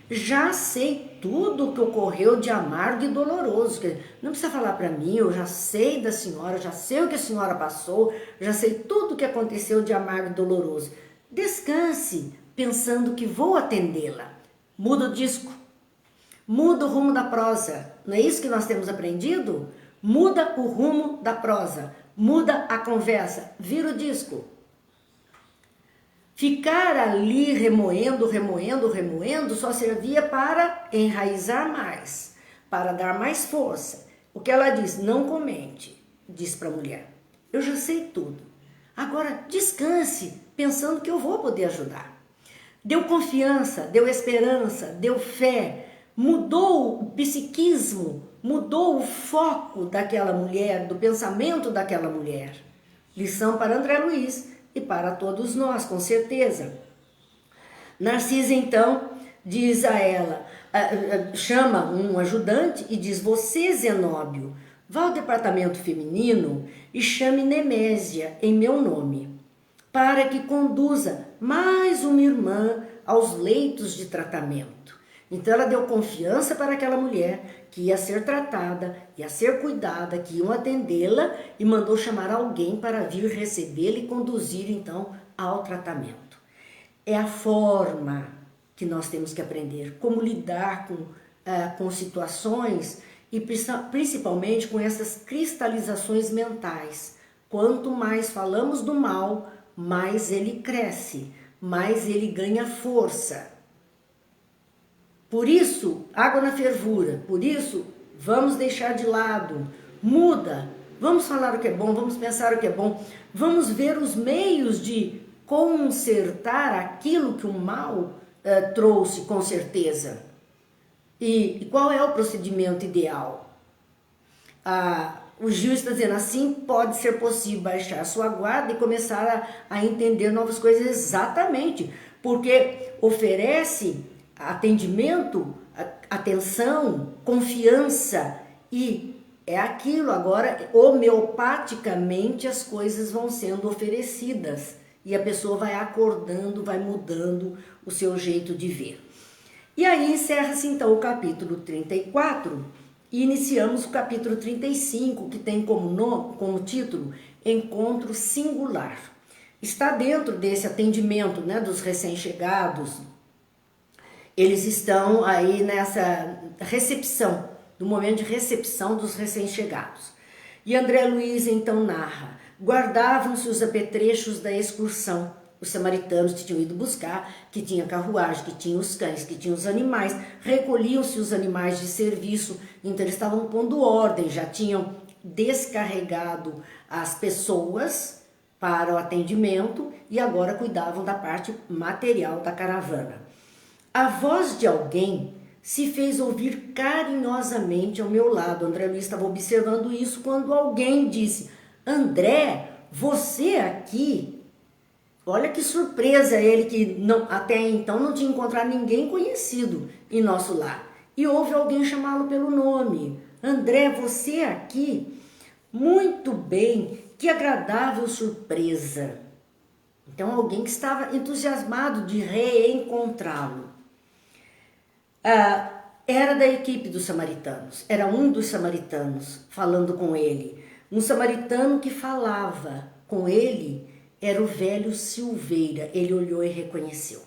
Já sei tudo o que ocorreu de amargo e doloroso. Não precisa falar para mim, eu já sei da senhora, já sei o que a senhora passou, já sei tudo o que aconteceu de amargo e doloroso. Descanse, pensando que vou atendê-la. Muda o disco, muda o rumo da prosa. Não é isso que nós temos aprendido? Muda o rumo da prosa, muda a conversa, vira o disco. Ficar ali remoendo só servia para enraizar mais, para dar mais força. O que ela diz, não comente, diz para a mulher. Eu já sei tudo. Agora descanse, pensando que eu vou poder ajudar. Deu confiança, deu esperança, deu fé, mudou o psiquismo, mudou o foco daquela mulher, do pensamento daquela mulher. Lição para André Luiz e para todos nós, com certeza. Narcisa, então, diz a ela, chama um ajudante e diz, você, Zenóbio, vá ao departamento feminino e chame Nemésia em meu nome, para que conduza mais uma irmã aos leitos de tratamento. Então ela deu confiança para aquela mulher que ia ser tratada, ia ser cuidada, que iam atendê-la e mandou chamar alguém para vir recebê-la e conduzir então ao tratamento. É a forma que nós temos que aprender, como lidar com situações e principalmente com essas cristalizações mentais. Quanto mais falamos do mal, mais ele cresce, mais ele ganha força. Por isso, água na fervura, por isso, vamos deixar de lado, muda, vamos falar o que é bom, vamos pensar o que é bom, vamos ver os meios de consertar aquilo que o mal trouxe, com certeza. E qual é o procedimento ideal? O Gil está dizendo, assim pode ser possível baixar sua guarda e começar a entender novas coisas, exatamente, porque oferece atendimento, atenção, confiança e é aquilo. Agora, homeopaticamente as coisas vão sendo oferecidas e a pessoa vai acordando, vai mudando o seu jeito de ver. E aí encerra-se então o capítulo 34 e iniciamos o capítulo 35, que tem como título Encontro Singular. Está dentro desse atendimento, né, dos recém-chegados. Eles estão aí nessa recepção, no momento de recepção dos recém-chegados. E André Luiz então narra, guardavam-se os apetrechos da excursão, os samaritanos que tinham ido buscar, que tinha carruagem, que tinha os cães, que tinha os animais, recolhiam-se os animais de serviço, então eles estavam pondo ordem, já tinham descarregado as pessoas para o atendimento e agora cuidavam da parte material da caravana. A voz de alguém se fez ouvir carinhosamente ao meu lado. André Luiz estava observando isso quando alguém disse, André, você aqui? Olha que surpresa ele, que não, até então não tinha encontrado ninguém conhecido em nosso lar. E ouve alguém chamá-lo pelo nome. André, você aqui? Muito bem, que agradável surpresa. Então alguém que estava entusiasmado de reencontrá-lo. Era da equipe dos samaritanos, era um dos samaritanos falando com ele. Um samaritano que falava com ele era o velho Silveira. Ele olhou e reconheceu.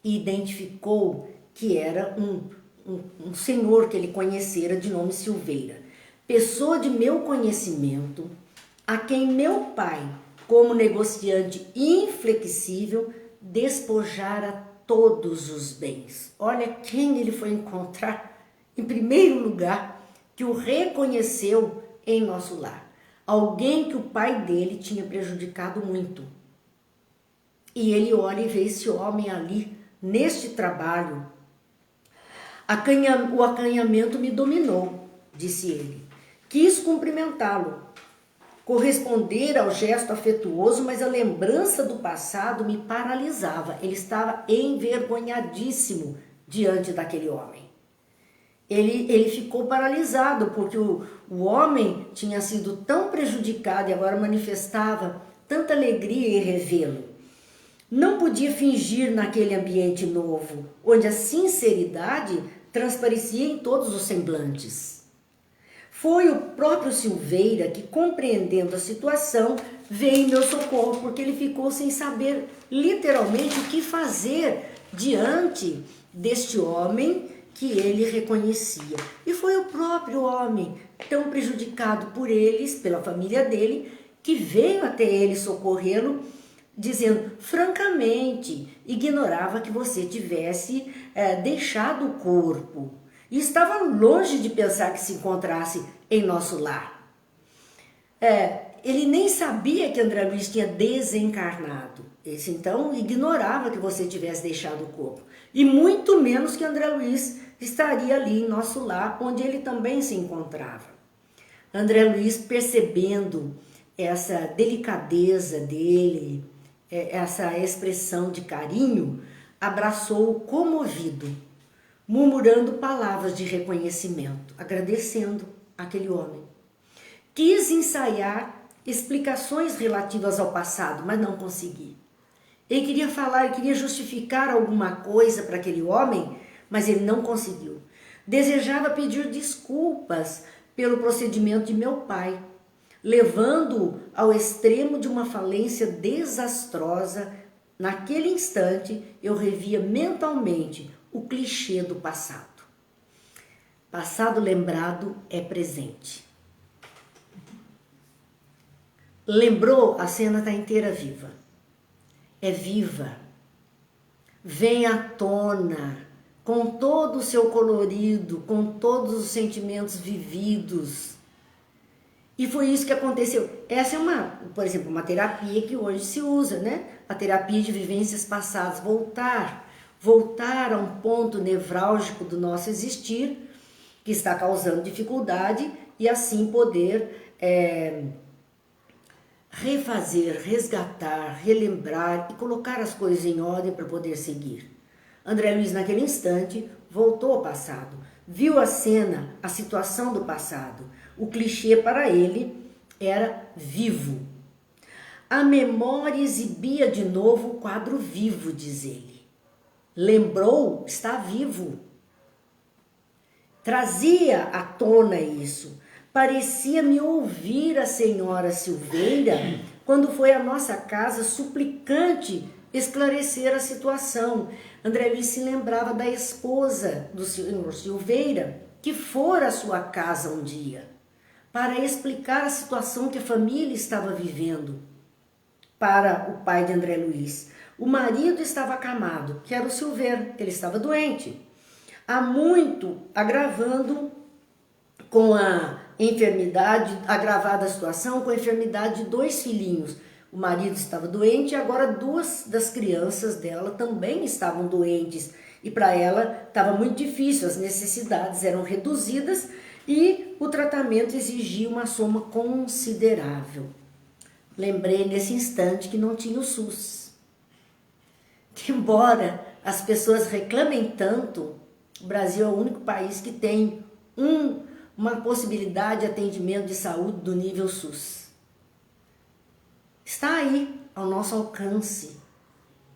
E identificou que era um senhor que ele conhecera de nome Silveira. Pessoa de meu conhecimento, a quem meu pai, como negociante inflexível, despojara todos os bens. Olha quem ele foi encontrar, em primeiro lugar, que o reconheceu em nosso lar. Alguém que o pai dele tinha prejudicado muito. E ele olha e vê esse homem ali, neste trabalho. O acanhamento me dominou, disse ele. Quis cumprimentá-lo, corresponder ao gesto afetuoso, mas a lembrança do passado me paralisava. Ele estava envergonhadíssimo diante daquele homem. Ele ficou paralisado, porque o homem tinha sido tão prejudicado e agora manifestava tanta alegria em revê-lo. Não podia fingir naquele ambiente novo, onde a sinceridade transparecia em todos os semblantes. Foi o próprio Silveira que, compreendendo a situação, veio em meu socorro, porque ele ficou sem saber literalmente o que fazer diante deste homem que ele reconhecia. E foi o próprio homem, tão prejudicado por eles, pela família dele, que veio até ele socorrê-lo, dizendo, francamente, ignorava que você tivesse deixado o corpo e estava longe de pensar que se encontrasse em nosso lar. Ele nem sabia que André Luiz tinha desencarnado. Esse então ignorava que você tivesse deixado o corpo. E muito menos que André Luiz estaria ali em nosso lar, onde ele também se encontrava. André Luiz, percebendo essa delicadeza dele, essa expressão de carinho, abraçou-o comovido, murmurando palavras de reconhecimento, agradecendo aquele homem. Quis ensaiar explicações relativas ao passado, mas não consegui. Ele queria falar, ele queria justificar alguma coisa para aquele homem, mas ele não conseguiu. Desejava pedir desculpas pelo procedimento de meu pai, levando-o ao extremo de uma falência desastrosa. Naquele instante, eu revia mentalmente o clichê do passado. Passado lembrado é presente. Lembrou? A cena está inteira viva. É viva. Vem à tona, com todo o seu colorido, com todos os sentimentos vividos. E foi isso que aconteceu. Essa é por exemplo, uma terapia que hoje se usa, né? A terapia de vivências passadas, voltar a um ponto nevrálgico do nosso existir, que está causando dificuldade, e assim poder refazer, resgatar, relembrar e colocar as coisas em ordem para poder seguir. André Luiz, naquele instante, voltou ao passado, viu a cena, a situação do passado. O clichê para ele era vivo. A memória exibia de novo o quadro vivo, diz ele. Lembrou, está vivo. Trazia à tona isso. Parecia-me ouvir a senhora Silveira, quando foi à nossa casa suplicante esclarecer a situação. André Luiz se lembrava da esposa do senhor Silveira, que fora à sua casa um dia, para explicar a situação que a família estava vivendo para o pai de André Luiz. O marido estava acamado, que era o Silveira, que ele estava doente. Há muito agravando com a enfermidade, agravada a situação com a enfermidade de 2 filhinhos. O marido estava doente e agora 2 das crianças dela também estavam doentes. E para ela estava muito difícil, as necessidades eram reduzidas e o tratamento exigia uma soma considerável. Lembrei nesse instante que não tinha o SUS. Que embora as pessoas reclamem tanto, o Brasil é o único país que tem uma possibilidade de atendimento de saúde do nível SUS. Está aí ao nosso alcance,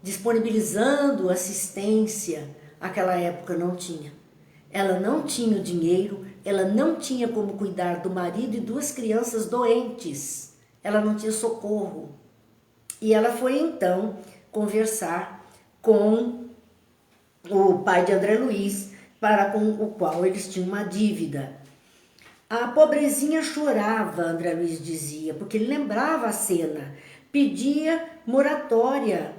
disponibilizando assistência. Naquela época não tinha. Ela não tinha o dinheiro, ela não tinha como cuidar do marido e 2 crianças doentes. Ela não tinha socorro. E ela foi então conversar com o pai de André Luiz, para com o qual eles tinham uma dívida. A pobrezinha chorava, André Luiz dizia, porque ele lembrava a cena, pedia moratória,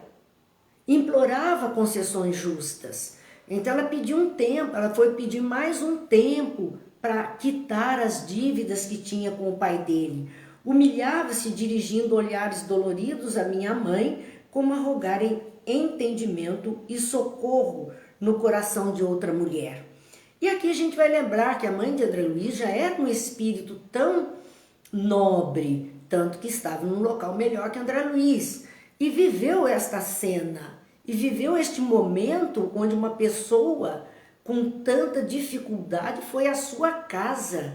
implorava concessões justas. Então ela pediu um tempo, ela foi pedir mais um tempo para quitar as dívidas que tinha com o pai dele. Humilhava-se dirigindo olhares doloridos à minha mãe, como a rogarem entendimento e socorro no coração de outra mulher. E aqui a gente vai lembrar que a mãe de André Luiz já era um espírito tão nobre, tanto que estava num local melhor que André Luiz, e viveu esta cena, e viveu este momento onde uma pessoa com tanta dificuldade foi à sua casa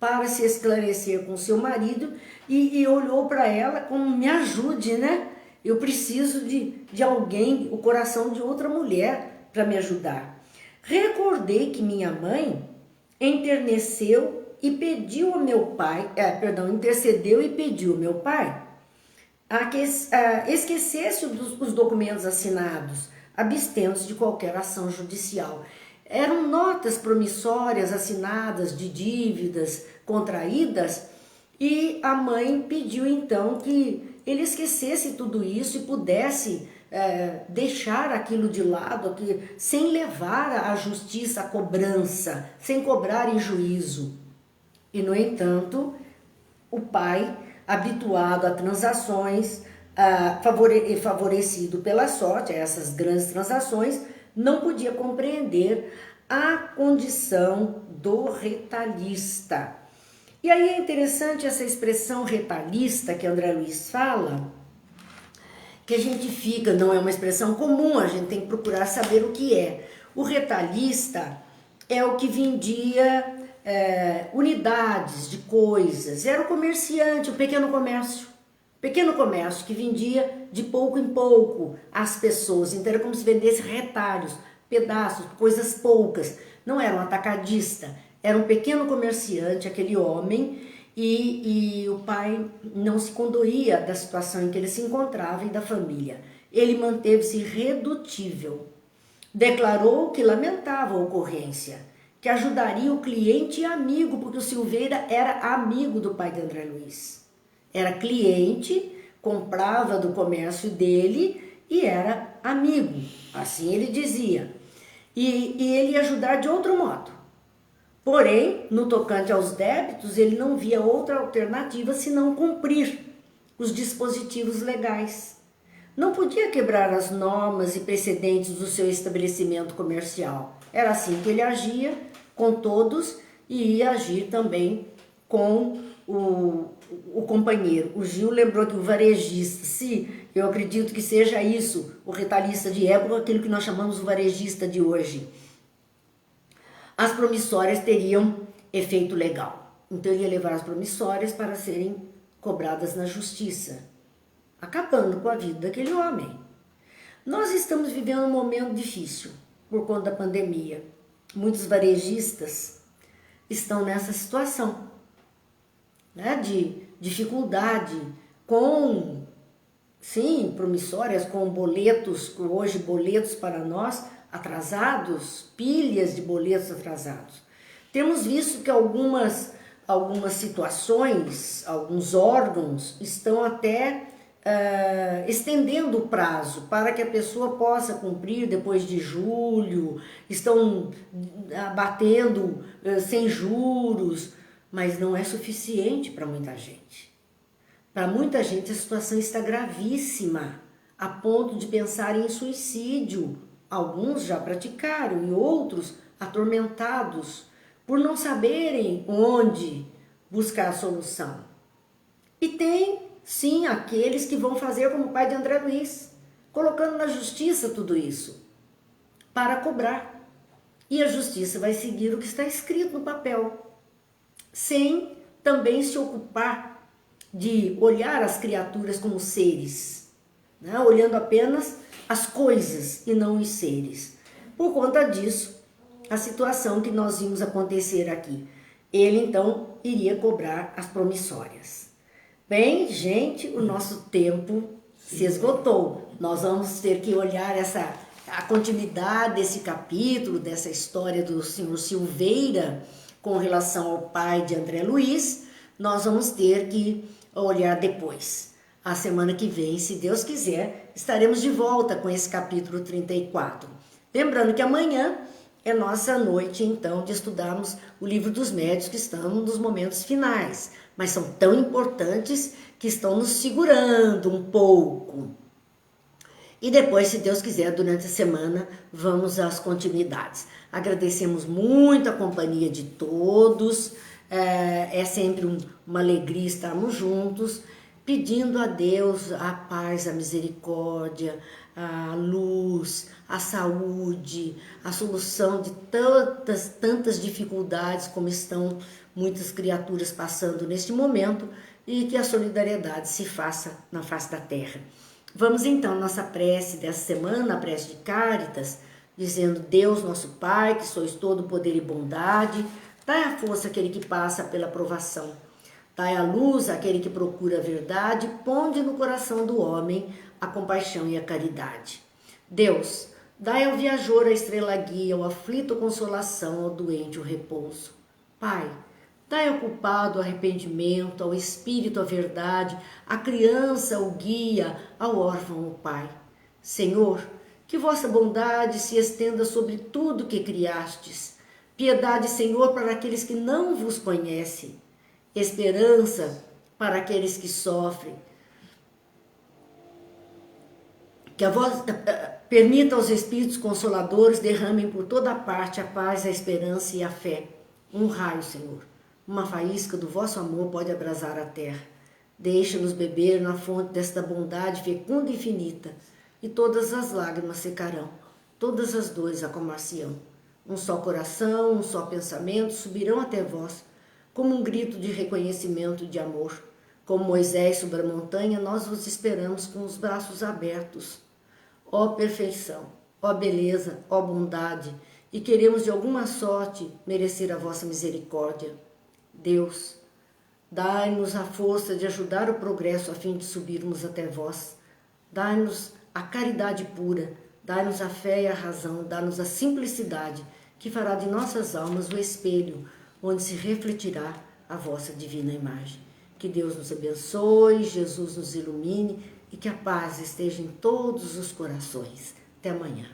para se esclarecer com seu marido e olhou para ela como: me ajude, né? Eu preciso de alguém, o coração de outra mulher para me ajudar. Recordei que minha mãe enterneceu e pediu ao meu pai, intercedeu e pediu ao meu pai a esquecesse os documentos assinados, abstendo-se de qualquer ação judicial. Eram notas promissórias assinadas de dívidas contraídas, e a mãe pediu então que ele esquecesse tudo isso e pudesse deixar aquilo de lado, sem levar à justiça a cobrança, sem cobrar em juízo. E, no entanto, o pai, habituado a transações, favorecido pela sorte, a essas grandes transações, não podia compreender a condição do retalhista. E aí é interessante essa expressão retalhista que André Luiz fala, que a gente fica, não é uma expressão comum, a gente tem que procurar saber o que é. O retalhista é o que vendia unidades de coisas, era o comerciante, o pequeno comércio que vendia de pouco em pouco às pessoas. Então era como se vendesse retalhos, pedaços, coisas poucas. Não era um atacadista, era um pequeno comerciante, aquele homem, e o pai não se condoía da situação em que ele se encontrava e da família. Ele manteve-se irredutível. Declarou que lamentava a ocorrência, que ajudaria o cliente e amigo, porque o Silveira era amigo do pai de André Luiz. Era cliente, comprava do comércio dele e era amigo, assim ele dizia. E ele ia ajudar de outro modo. Porém, no tocante aos débitos, ele não via outra alternativa senão cumprir os dispositivos legais. Não podia quebrar as normas e precedentes do seu estabelecimento comercial. Era assim que ele agia com todos e ia agir também com o companheiro. O Gil lembrou que o varejista, se eu acredito que seja isso, o retalhista de época, aquilo que nós chamamos o varejista de hoje. As promissórias teriam efeito legal. Então ele ia levar as promissórias para serem cobradas na justiça, acabando com a vida daquele homem. Nós estamos vivendo um momento difícil por conta da pandemia. Muitos varejistas estão nessa situação, né, de dificuldade com, sim, promissórias, com boletos, hoje boletos para nós atrasados, pilhas de boletos atrasados. Temos visto que algumas situações, alguns órgãos estão até estendendo o prazo para que a pessoa possa cumprir depois de julho, estão abatendo sem juros, mas não é suficiente para muita gente. Para muita gente a situação está gravíssima, a ponto de pensar em suicídio. Alguns já praticaram e outros atormentados por não saberem onde buscar a solução. E tem, sim, aqueles que vão fazer como o pai de André Luiz, colocando na justiça tudo isso para cobrar. E a justiça vai seguir o que está escrito no papel, sem também se ocupar de olhar as criaturas como seres, né? Olhando apenas as coisas e não os seres. Por conta disso, a situação que nós vimos acontecer aqui, ele então iria cobrar as promissórias. Bem, gente, o nosso tempo se esgotou. Nós vamos ter que olhar a continuidade desse capítulo, dessa história do senhor Silveira com relação ao pai de André Luiz. Nós vamos ter que olhar depois. A semana que vem, se Deus quiser, estaremos de volta com esse capítulo 34. Lembrando que amanhã é nossa noite, então, de estudarmos o livro dos médios, que estão nos momentos finais, mas são tão importantes que estão nos segurando um pouco. E depois, se Deus quiser, durante a semana, vamos às continuidades. Agradecemos muito a companhia de todos. É sempre uma alegria estarmos juntos, pedindo a Deus a paz, a misericórdia, a luz, a saúde, a solução de tantas dificuldades como estão muitas criaturas passando neste momento, e que a solidariedade se faça na face da terra. Vamos então à nossa prece dessa semana, a prece de Cáritas, dizendo: Deus nosso Pai, que sois todo poder e bondade, dai a força àquele que passa pela provação, dai a luz àquele que procura a verdade, ponde no coração do homem a compaixão e a caridade. Deus, dai ao viajor a estrela guia, ao aflito consolação, ao doente o repouso. Pai, dai ao culpado o arrependimento, ao espírito a verdade, à criança o guia, ao órfão o pai. Senhor, que vossa bondade se estenda sobre tudo que criastes. Piedade, Senhor, para aqueles que não vos conhecem. Esperança para aqueles que sofrem. Que a voz permita aos Espíritos Consoladores derramem por toda parte a paz, a esperança e a fé. Um raio, Senhor, uma faísca do vosso amor pode abrasar a terra. Deixa-nos beber na fonte desta bondade fecunda e infinita, e todas as lágrimas secarão, todas as dores acalmar-se-ão. Um só coração, um só pensamento subirão até vós, como um grito de reconhecimento e de amor. Como Moisés sobre a montanha, nós vos esperamos com os braços abertos. Ó perfeição, ó beleza, ó bondade, e queremos de alguma sorte merecer a vossa misericórdia. Deus, dai-nos a força de ajudar o progresso a fim de subirmos até vós. Dai-nos a caridade pura, dai-nos a fé e a razão, dai-nos a simplicidade, que fará de nossas almas o espelho, onde se refletirá a vossa divina imagem. Que Deus nos abençoe, Jesus nos ilumine e que a paz esteja em todos os corações. Até amanhã.